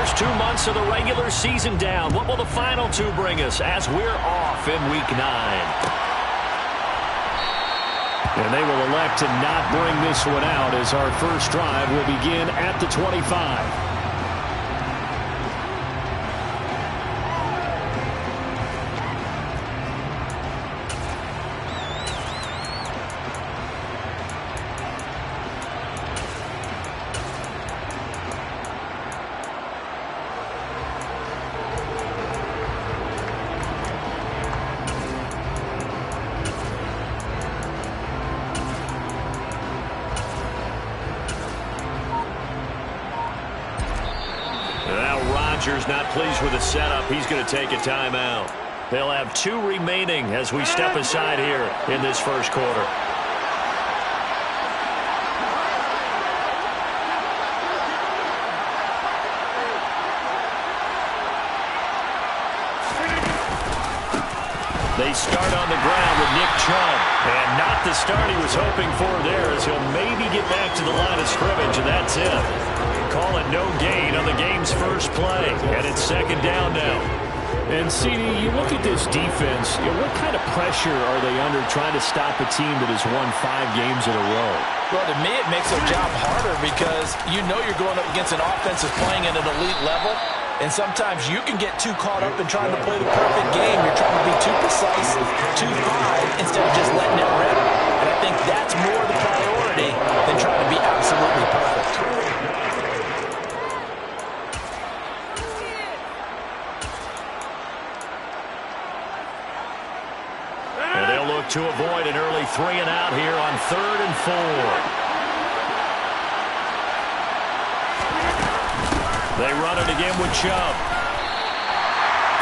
first 2 months of the regular season down. What will the final two bring us as we're off in Week 9? And they will elect to not bring this one out as our first drive will begin at the 25. Not pleased with the setup. He's going to take a timeout. They'll have 2 remaining as we step aside here in this first quarter. They start on the ground with Nick Chubb. And not the start he was hoping for there as he'll maybe get back to the line of scrimmage, and that's it. Call it no gain on the game's first play. And it's second down now. And, CD, you look at this defense, what kind of pressure are they under trying to stop a team that has won 5 games in a row? Well, to me, it makes their job harder because you know you're going up against an offense that's playing at an elite level. And sometimes you can get too caught up in trying to play the perfect game. You're trying to be too precise, too fine, instead of just letting it rip. And I think that's more the priority than trying to be absolutely perfect. And they'll look to avoid an early 3 and out here on 3rd and 4. They run it again with Chubb.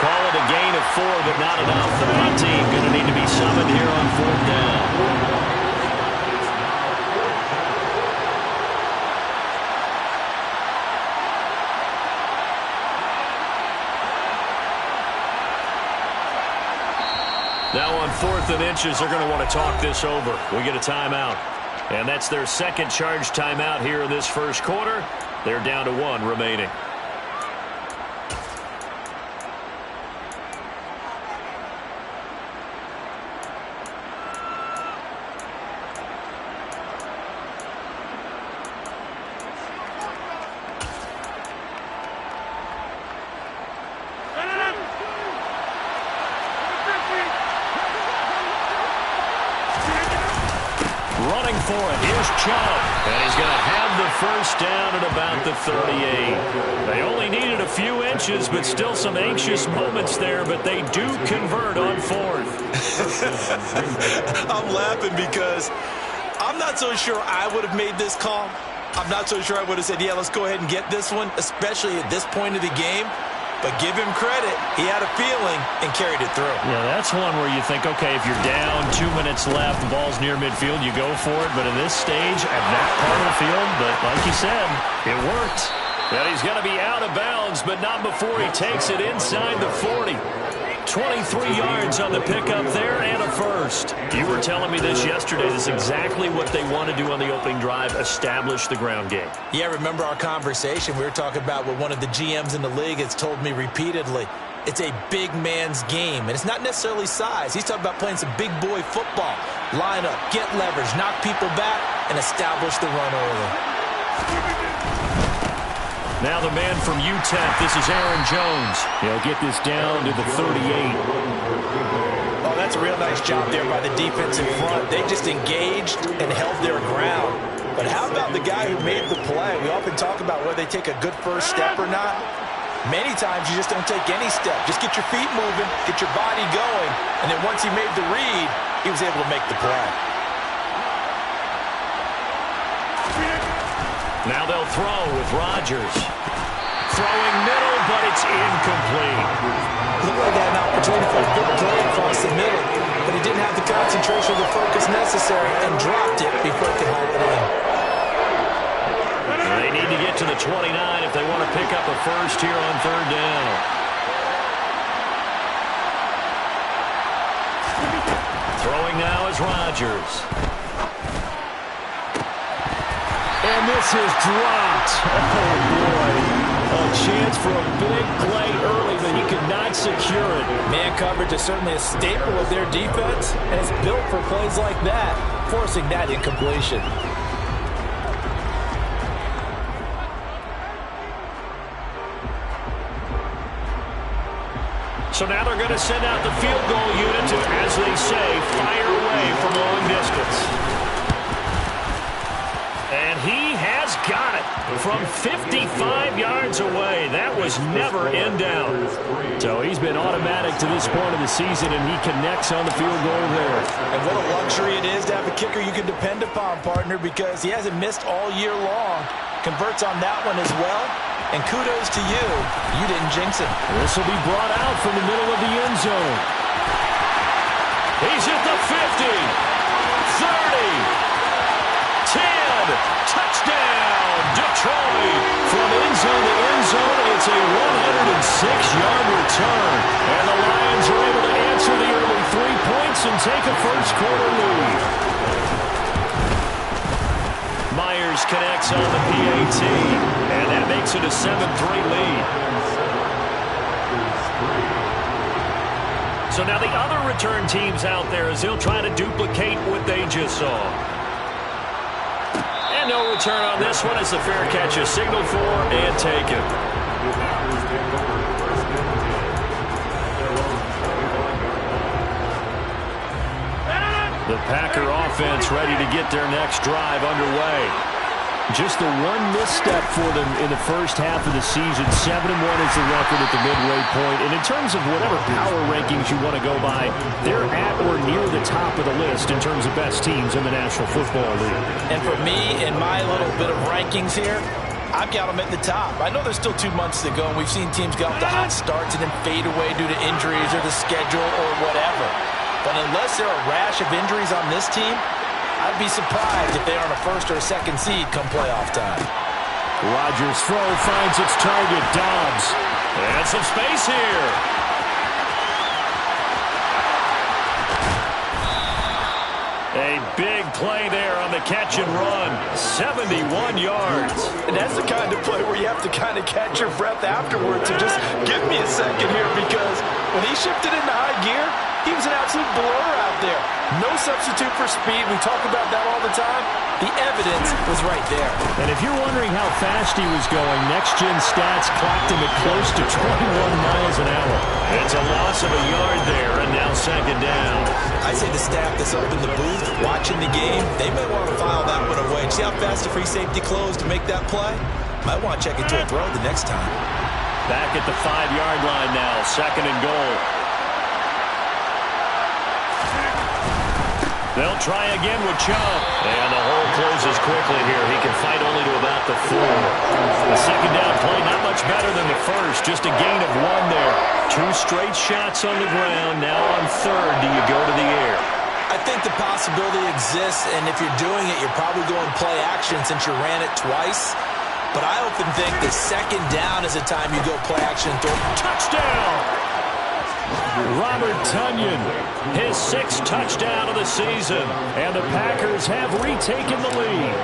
Call it a gain of 4, but not enough. The punt team going to need to be summoned here on 4th down. Now on 4th and inches, they're going to want to talk this over. We get a timeout. And that's their second charge timeout here in this first quarter. They're down to 1 remaining. Running for it. Here's Chubb. And he's going to have the first down at about the 38. They only needed a few inches, but still some anxious moments there, but they do convert on 4th. I'm laughing because I'm not so sure I would have made this call. I'm not so sure I would have said, yeah, let's go ahead and get this one, especially at this point of the game. But give him credit. He had a feeling and carried it through. Yeah, that's one where you think, okay, if you're down, 2 minutes left, the ball's near midfield, you go for it. But in this stage, at that part of the field, but like you said, it worked. And he's going to be out of bounds, but not before he takes it inside the 40. 23 yards on the pickup there and a first. You were telling me this yesterday. This is exactly what they want to do on the opening drive, establish the ground game. Yeah, remember our conversation. We were talking about what one of the GMs in the league has told me repeatedly. It's a big man's game, and it's not necessarily size. He's talking about playing some big boy football. Line up, get leverage, knock people back, and establish the run early. Now the man from UTEP, this is Aaron Jones. He'll get this down to the 38. Oh, that's a real nice job there by the defense in front. They just engaged and held their ground. But how about the guy who made the play? We often talk about whether they take a good first step or not. Many times you just don't take any step. Just get your feet moving, get your body going, and then once he made the read, he was able to make the play. Now they'll throw with Rodgers. Throwing middle, but it's incomplete. Looked like he had an opportunity for a big play across the middle, but he didn't have the concentration or the focus necessary and dropped it before he could haul it in. They need to get to the 29 if they want to pick up a first here on 3rd down. Throwing now is Rodgers. And this is dropped. Oh, boy. A chance for a big play early, but he could not secure it. Man coverage is certainly a staple of their defense, and it's built for plays like that, forcing that incompletion. So now they're going to send out the field goal unit to, as they say, fire away from long distance. And he has got it from 55 yards away. That was never in doubt. So he's been automatic to this point of the season, and he connects on the field goal there. And what a luxury it is to have a kicker you can depend upon, partner, because he hasn't missed all year long. Converts on that one as well. And kudos to you. You didn't jinx him. This will be brought out from the middle of the end zone. He's at the 50, 30, 10, touchdown, Detroit. From end zone to end zone, it's a 106-yard return. And the Lions are able to answer the early 3 points and take a first-quarter lead. Myers connects on the PAT, and that makes it a 7-3 lead. So now the other return teams out there as they'll try to duplicate what they just saw. And no return on this one as the fair catch is signaled for and taken. The Packer offense ready to get their next drive underway. Just the one misstep for them in the first half of the season. 7-1 is the record at the midway point. And in terms of whatever power rankings you want to go by, they're at or near the top of the list in terms of best teams in the National Football League. And for me, in my little bit of rankings here, I've got them at the top. I know there's still 2 months to go, and we've seen teams get off to hot starts and then fade away due to injuries or the schedule or whatever. But unless there are a rash of injuries on this team, I'd be surprised if they aren't a first or a second seed come playoff time. Rodgers' throw finds its target, Dobbs. And some space here. A big play there on the catch and run. 71 yards. And that's the kind of play where you have to kind of catch your breath afterwards. So just give me a second here, because when he shifted into high gear, he was an absolute blur out there. No substitute for speed. We talk about that all the time. The evidence was right there. And if you're wondering how fast he was going, next-gen stats clocked him at close to 21 miles an hour. It's a loss of a yard there, and now second down. I say the staff that's up in the booth watching the game, they may want to file that one away. See how fast the free safety closed to make that play? Might want to check into a throw the next time. Back at the 5-yard line now, second and goal. They'll try again with Chubb. And the hole closes quickly here. He can fight only to about the 4. The second down play not much better than the first. Just a gain of 1 there. 2 straight shots on the ground. Now on third, do you go to the air? I think the possibility exists, and if you're doing it, you're probably going play action since you ran it twice. But I often think the second down is the time you go play action. Touchdown! Robert Tonyan, his 6th touchdown of the season, and the Packers have retaken the lead.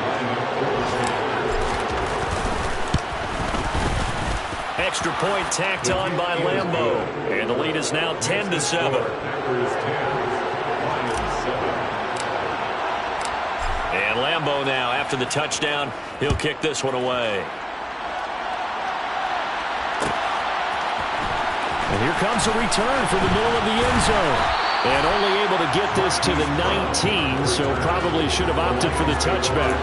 Extra point tacked on by Lambeau, and the lead is now 10-7. And Lambeau now, after the touchdown, he'll kick this one away. And here comes a return from the middle of the end zone. And only able to get this to the 19, so probably should have opted for the touchback.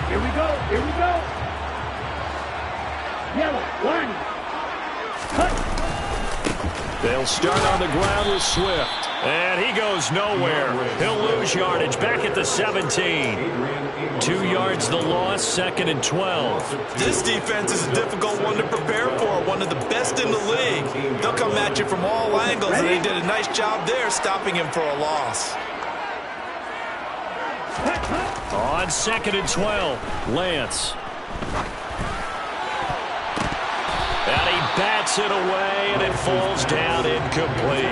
Here we go. Here we go. Yellow, one. Cut. They'll start on the ground with Swift. And he goes nowhere. He'll lose yardage back at the 17. 2 yards the loss, 2nd and 12. This defense is a difficult one to prepare for, one of the best in the league. They'll come at you from all angles, and they did a nice job there stopping him for a loss. On 2nd and 12, Lance. And he bats it away, and it falls down incomplete.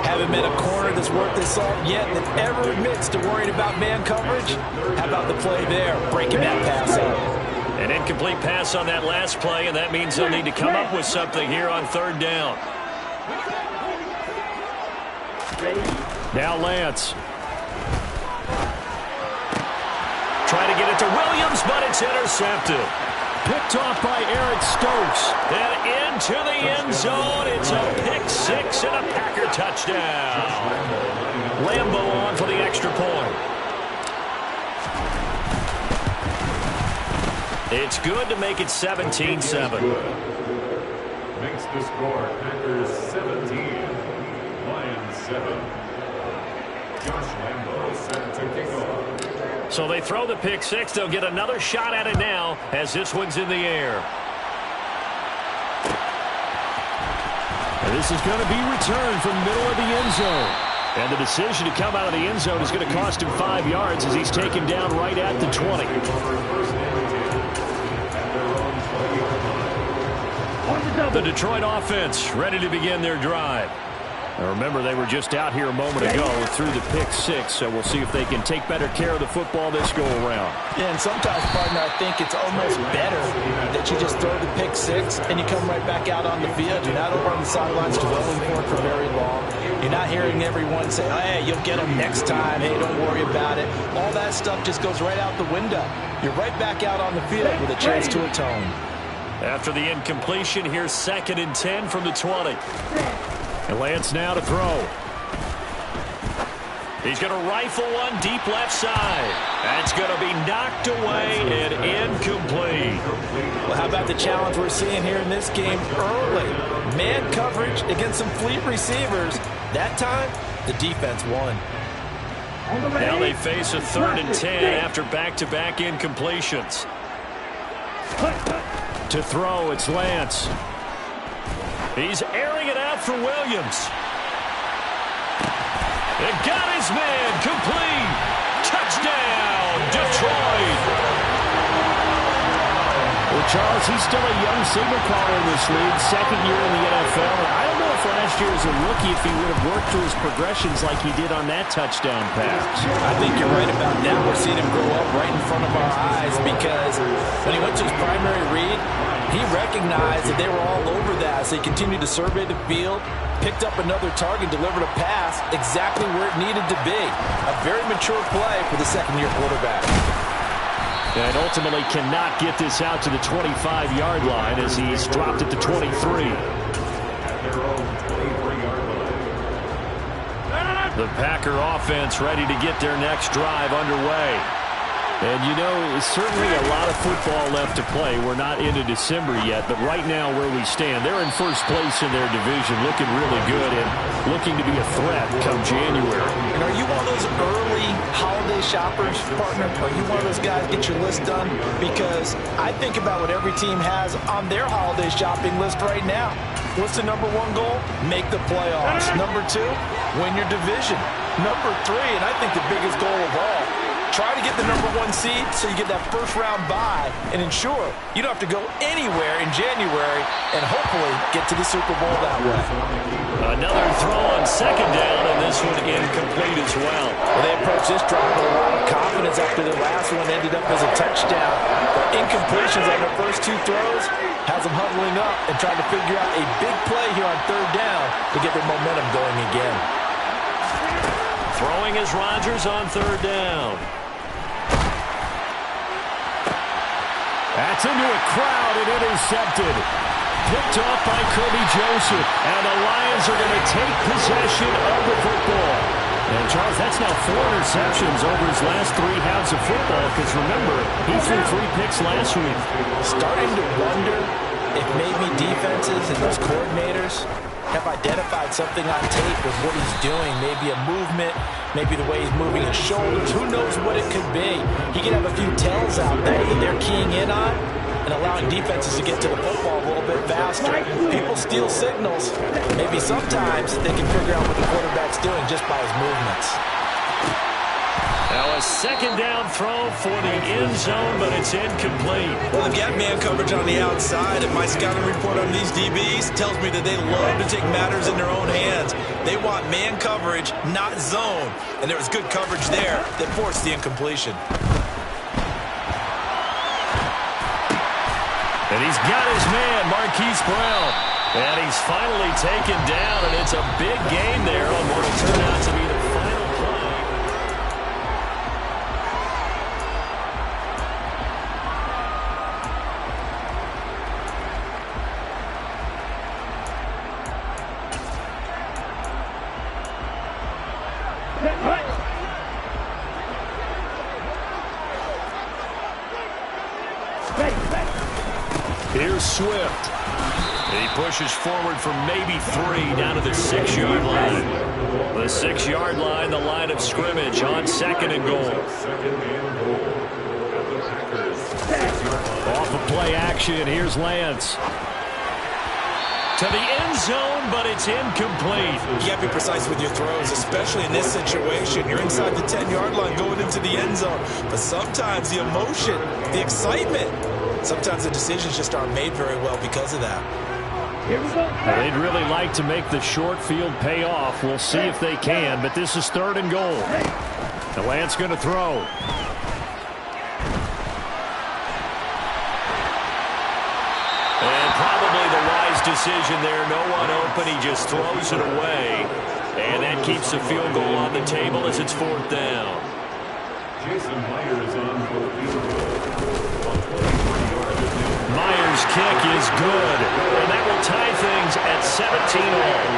Haven't met a corner that's worth his salt yet that ever admits to worrying about man coverage. How about the play there, breaking that pass up? An incomplete pass on that last play, and that means they'll need to come up with something here on third down. Now Lance. Trying to get it to Williams, but it's intercepted. Picked off by Eric Stokes. And into the end zone. It's a pick six and a Packer touchdown. Lambeau on for the extra point. It's good to make it 17-7. Makes the score Packers 17, Lions 7. Josh Lambeau set to kick off. So they throw the pick six. They'll get another shot at it now as this one's in the air. And this is going to be returned from the middle of the end zone. And the decision to come out of the end zone is going to cost him 5 yards as he's taken down right at the 20. The Detroit offense ready to begin their drive. Now remember, they were just out here a moment ago through the pick six, so we'll see if they can take better care of the football this go-around. Yeah, and sometimes, partner, I think it's almost better that you just throw the pick six and you come right back out on the field. You're not over on the sidelines dwelling for it for very long. You're not hearing everyone say, oh, hey, you'll get them next time. Hey, don't worry about it. All that stuff just goes right out the window. You're right back out on the field with a chance to atone. After the incompletion, here's 2nd and 10 from the 20. And Lance now to throw. He's going to rifle one deep left side. That's going to be knocked away and incomplete. Well, how about the challenge we're seeing here in this game early? Man coverage against some fleet receivers. That time, the defense won. Now they face a 3rd and 10 after back-to-back incompletions. To throw, it's Lance. He's airing it out for Williams. It got his man complete. Touchdown, Detroit. Well, Charles, he's still a young signal caller in this league, 2nd year in the NFL. I don't know if last year as a rookie if he would have worked through his progressions like he did on that touchdown pass. I think you're right about that. We're seeing him grow up right in front of our eyes because when he went to his primary read, he recognized that they were all over that, so he continued to survey the field, picked up another target, delivered a pass exactly where it needed to be. A very mature play for the second-year quarterback. And ultimately cannot get this out to the 25-yard line as he's dropped it to 23. The Packer offense ready to get their next drive underway. And, you know, certainly a lot of football left to play. We're not into December yet, but right now where we stand, they're in first place in their division, looking really good and looking to be a threat come January. And are you one of those early holiday shoppers, partner? Are you one of those guys get your list done? Because I think about what every team has on their holiday shopping list right now. What's the number one goal? Make the playoffs. Number 2, win your division. Number 3, and I think the biggest goal of all, try to get the number 1 seed so you get that first-round bye and ensure you don't have to go anywhere in January and hopefully get to the Super Bowl that way. Another throw on 2nd down, and this one incomplete as well. They approached this drive with a lot of confidence after the last one ended up as a touchdown. But incompletions on their first 2 throws has them huddling up and trying to figure out a big play here on 3rd down to get their momentum going again. Throwing is Rodgers on 3rd down. That's into a crowd and intercepted. Picked off by Kirby Joseph. And the Lions are going to take possession of the football. And, Charles, that's now 4 interceptions over his last 3 halves of football. Because, remember, he threw 3 picks last week. Starting to wonder if maybe defenses and those coordinators have identified something on tape with what he's doing. Maybe a movement, maybe the way he's moving his shoulders. Who knows what it could be? He could have a few tells out there that they're keying in on and allowing defenses to get to the football a little bit faster. People steal signals. Maybe sometimes they can figure out what the quarterback's doing just by his movements. Now a second down throw for the end zone, but it's incomplete. Well, they've got man coverage on the outside, and my scouting report on these DBs tells me that they love to take matters in their own hands. They want man coverage, not zone. And there was good coverage there that forced the incompletion. And he's got his man, Marquise Brown. And he's finally taken down, and it's a big gain there on what will turn out to be the final play. Here's Swift. He pushes forward for maybe 3 down to the 6-yard line. The 6-yard line, the line of scrimmage on 2nd and goal. Off of play action, here's Lance. To the end zone, but it's incomplete. You got to be precise with your throws, especially in this situation. You're inside the 10-yard line going into the end zone. But sometimes the emotion, the excitement, sometimes the decisions just aren't made very well because of that. They'd really like to make the short field pay off. We'll see if they can, but this is 3rd and goal. The Lance going to throw. And probably the wise decision there. No one open. He just throws it away. And that keeps the field goal on the table as it's 4th down. Jason Myers on for the field goal. Myers' kick is good, and that will tie things at 17-all.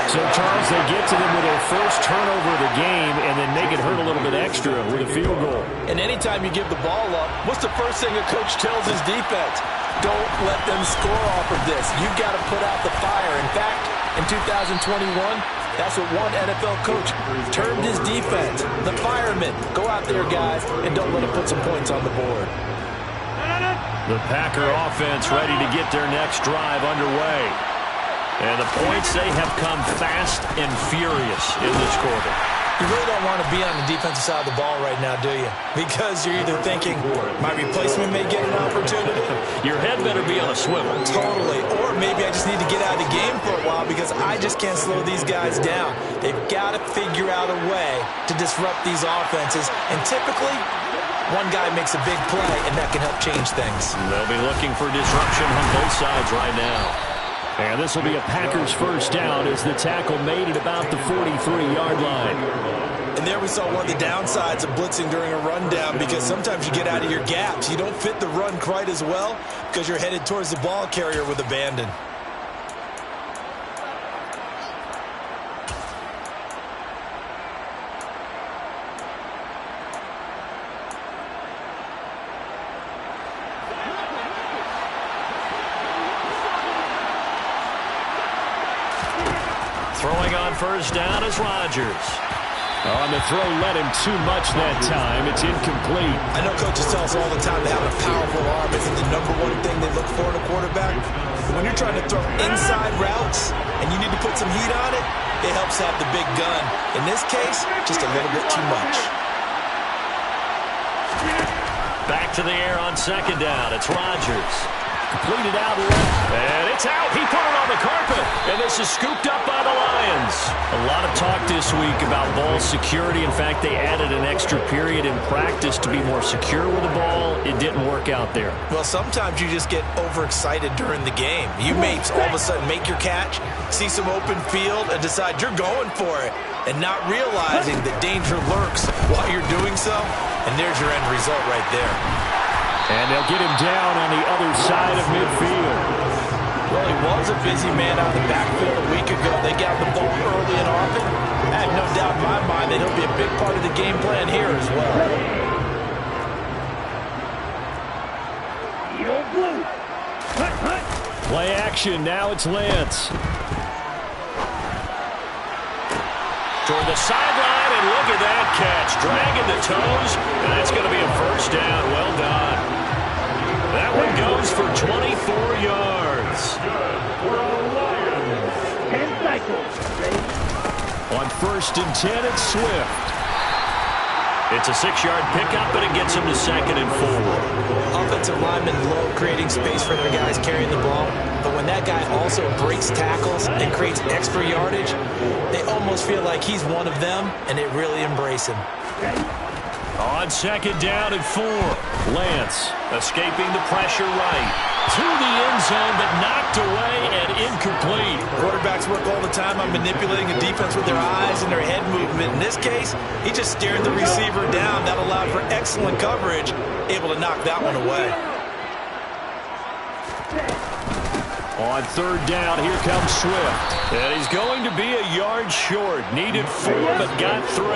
So, Charles, they get to them with their first turnover of the game and then make it hurt a little bit extra with a field goal. And anytime you give the ball up, what's the first thing a coach tells his defense? Don't let them score off of this. You've got to put out the fire. In fact, in 2021, that's what one NFL coach termed his defense. The firemen. Go out there, guys, and don't let them put some points on the board. The Packer offense ready to get their next drive underway. And the points, they have come fast and furious in this quarter. You really don't want to be on the defensive side of the ball right now, do you? Because you're either thinking, my replacement may get an opportunity. Your head better be on a swivel. Totally. Or maybe I just need to get out of the game for a while because I just can't slow these guys down. They've got to figure out a way to disrupt these offenses. And typically, one guy makes a big play, and that can help change things. They'll be looking for disruption on both sides right now. And this will be a Packers first down as the tackle made at about the 43-yard line. And there we saw one of the downsides of blitzing during a rundown because sometimes you get out of your gaps. You don't fit the run quite as well because you're headed towards the ball carrier with abandon. Throwing on first down is Rodgers. On the throw led him too much that time. It's incomplete. I know coaches tell us all the time that having a powerful arm isn't the #1 thing they look for in a quarterback. But when you're trying to throw inside routes and you need to put some heat on it, it helps have the big gun. In this case, just a little bit too much. Back to the air on second down. It's Rodgers. Completed out left. And it's out. He put it on the carpet. And this is scooped up by the Lions. A lot of talk this week about ball security. In fact, they added an extra period in practice to be more secure with the ball. It didn't work out there. Well, sometimes you just get overexcited during the game. You may all of a sudden make your catch, see some open field, and decide you're going for it, and not realizing that danger lurks while you're doing so. And there's your end result right there. And they'll get him down on the other side of midfield. Well, he was a busy man out of the backfield a week ago. They got the ball early and often. I have no doubt in my mind that he'll be a big part of the game plan here as well. Play action. Now it's Lance. Toward the sideline, and look at that catch. Dragging the toes, and that's going to be a first down. Well done. That one goes for 24 yards. On 1st and 10, it's Swift. It's a 6-yard pickup, and it gets him to 2nd and 4. Offensive linemen love creating space for their guys carrying the ball, but when that guy also breaks tackles and creates extra yardage, they almost feel like he's one of them, and they really embrace him. On 2nd down and 4, Lance escaping the pressure right to the end zone, but knocked away and incomplete. Quarterbacks work all the time on manipulating a defense with their eyes and their head movement. In this case, he just stared the receiver down. That allowed for excellent coverage, able to knock that one away. On 3rd down, here comes Swift. And he's going to be a yard short. Needed 4, but got 3.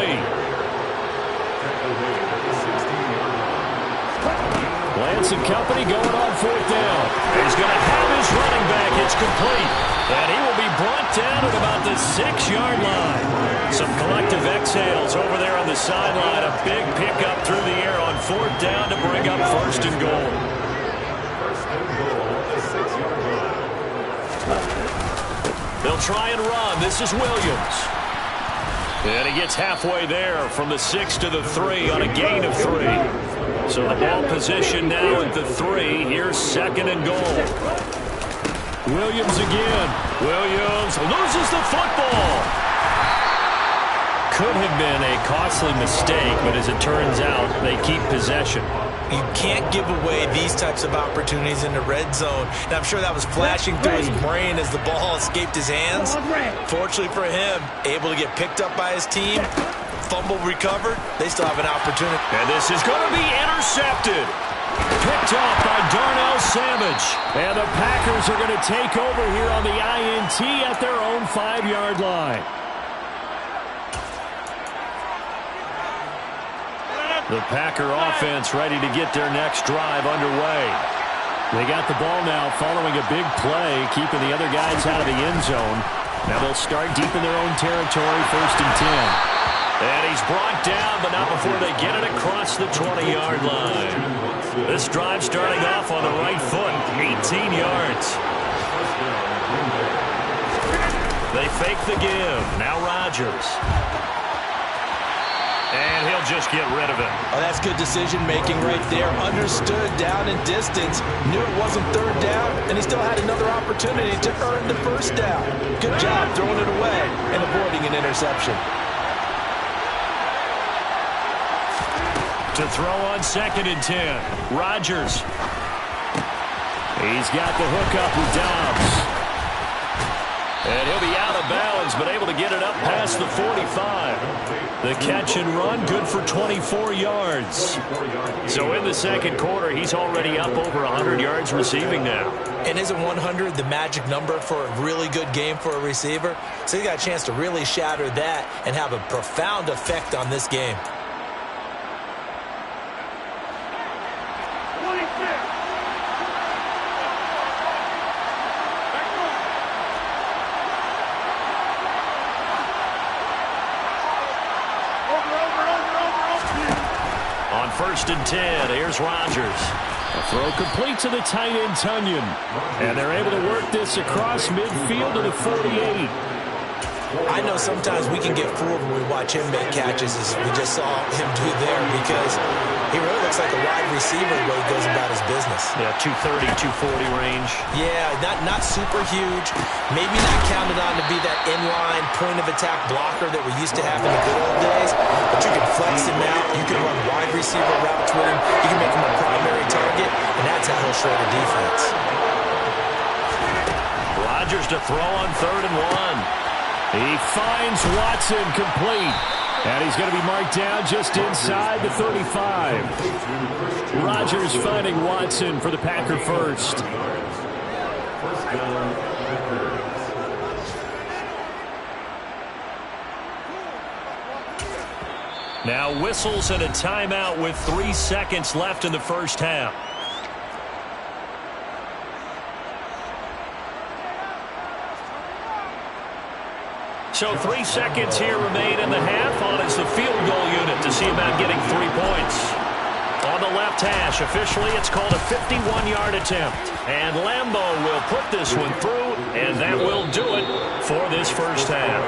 Lance and company going on 4th down. He's going to have his running back. It's complete. And he will be brought down at about the 6-yard line. Some collective exhales over there on the sideline. A big pickup through the air on 4th down to bring up 1st and goal. They'll try and run. This is Williams. And he gets halfway there from the 6 to the 3 on a gain of 3. So the ball position now at the 3. Here's 2nd and goal. Williams again. Williams loses the football. Could have been a costly mistake, but as it turns out, they keep possession. You can't give away these types of opportunities in the red zone. And I'm sure that was flashing through his brain as the ball escaped his hands. Fortunately for him, able to get picked up by his team, fumble recovered, they still have an opportunity. And this is going to be intercepted. Picked off by Darnell Savage. And the Packers are going to take over here on the INT at their own 5-yard line. The Packer offense ready to get their next drive underway. They got the ball now following a big play, keeping the other guys out of the end zone. Now they'll start deep in their own territory, 1st and 10. And he's brought down, but not before they get it across the 20-yard line. This drive starting off on the right foot, 18 yards. They fake the give. Now Rodgers. And he'll just get rid of it. Oh, that's good decision-making right there. Understood down and distance. Knew it wasn't 3rd down, and he still had another opportunity to earn the 1st down. Good job throwing it away and avoiding an interception. To throw on 2nd and 10. Rodgers. He's got the hook up with Dobbs. And he'll be out of bounds, but able to get it up past the 45. The catch and run, good for 24 yards. So in the 2nd quarter, he's already up over 100 yards receiving now. And isn't 100 the magic number for a really good game for a receiver? So he got a chance to really shatter that and have a profound effect on this game. On 1st and 10, here's Rodgers. A throw complete to the tight end, Tunyon. And they're able to work this across midfield to the 48. I know sometimes we can get fooled when we watch him make catches, as we just saw him do there, because he really looks like a wide receiver the way he goes about his business. Yeah, 230, 240 range. Yeah, not super huge. Maybe not counted on to be that inline point-of-attack blocker that we used to have in the good old days, but you can flex him out. You can run wide receiver routes with him. You can make him a primary target, and that's how he'll shred a defense. Rodgers to throw on 3rd and 1. He finds Watson complete. And he's going to be marked down just inside the 35. Rodgers finding Watson for the Packer first. Now whistles and a timeout with 3 seconds left in the 1st half. So 3 seconds here remain in the half. On is the field goal unit to see about getting 3 points. On the left hash, officially it's called a 51-yard attempt. And Lambeau will put this one through, and that will do it for this 1st half.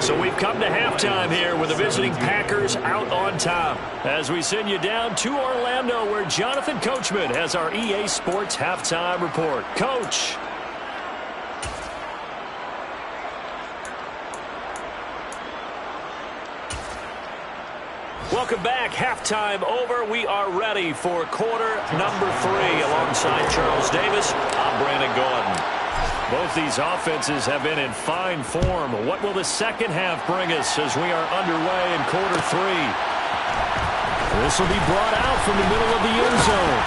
So we've come to halftime here with the visiting Packers out on top. As we send you down to Orlando, where Jonathan Coachman has our EA Sports halftime report. Coach. Welcome back. Halftime over. We are ready for quarter number 3. Alongside Charles Davis, I'm Brandon Gordon. Both these offenses have been in fine form. What will the second half bring us as we are underway in quarter 3? This will be brought out from the middle of the end zone.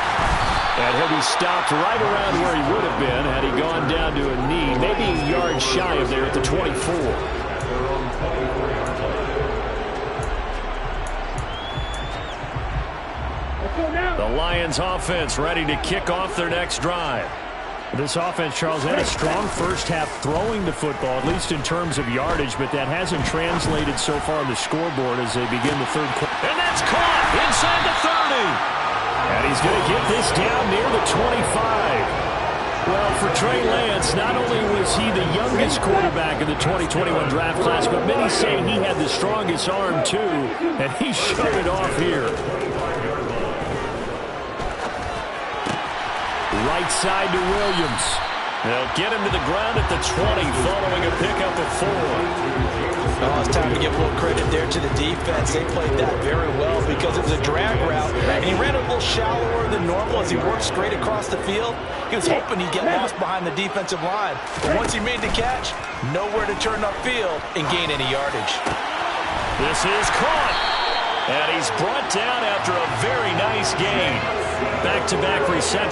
And he'll be stopped right around where he would have been had he gone down to a knee, maybe a yard shy of there at the 24. The Lions offense ready to kick off their next drive. This offense, Charles, had a strong first half throwing the football, at least in terms of yardage, but that hasn't translated so far on the scoreboard as they begin the third quarter. And that's caught inside the 30. And he's going to get this down near the 25. Well, for Trey Lance, not only was he the youngest quarterback in the 2021 draft class, but many say he had the strongest arm, too, and he showed it off here. Right side to Williams. They'll get him to the ground at the 20 following a pickup of 4. Oh, it's time to give a little credit there to the defense. They played that very well because it was a drag route, and he ran a little shallower than normal as he worked straight across the field. He was hoping he'd get lost behind the defensive line, but once he made the catch, nowhere to turn upfield and gain any yardage. This is caught, and he's brought down after a very nice gain. Back-to-back reception.